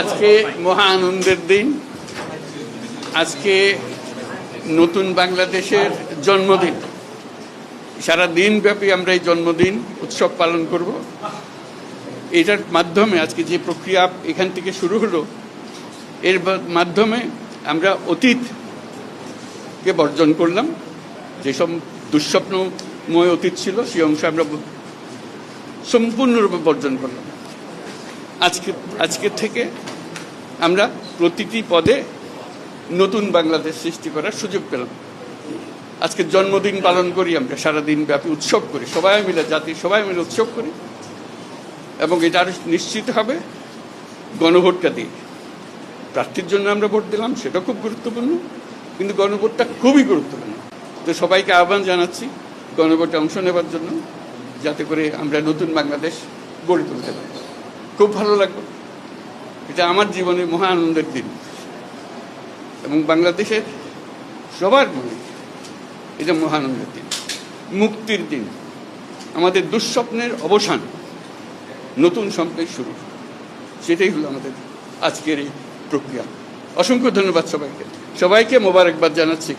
আজকে মহা আনন্দের দিন। আজকে নতুন বাংলাদেশের জন্মদিন। সারা দিন ব্যাপী আমরা এই জন্মদিন উৎসব পালন করব। এটার মাধ্যমে আজকে যে প্রক্রিয়া এখান থেকে শুরু হলো, এর মাধ্যমে আমরা অতীতকে বর্জন করলাম। যেসব দুঃস্বপ্নময় অতীত ছিল সেই অংশ আমরা সম্পূর্ণরূপে বর্জন করলাম। আজকে থেকে আমরা প্রতিটি পদে নতুন বাংলাদেশ সৃষ্টি করার সুযোগ পেলাম। আজকে জন্মদিন পালন করি, আমরা সারাদিন ব্যাপী উৎসব করি, সবাই মিলে জাতির সবাই মিলে উৎসব করি। এবং এটা আরো নিশ্চিত হবে গণভোটটা দিয়ে। প্রার্থীর জন্য আমরা ভোট দিলাম, সেটা খুব গুরুত্বপূর্ণ, কিন্তু গণভোটটা খুবই গুরুত্বপূর্ণ। তো সবাইকে আহ্বান জানাচ্ছি গণভোটে অংশ নেবার জন্য, যাতে করে আমরা নতুন বাংলাদেশ গড়ে তুলতে পারি। খুব ভালো লাগবে। এটা আমার জীবনের মহা আনন্দের দিন এবং বাংলাদেশের সবার মনে এটা মহানন্দের দিন, মুক্তির দিন, আমাদের দুঃস্বপ্নের অবসান, নতুন সম্পর্কের শুরু। সেটাই হলো আমাদের আজকের এই প্রক্রিয়া। অসংখ্য ধন্যবাদ সবাইকে। মোবারকবাদ জানাচ্ছি।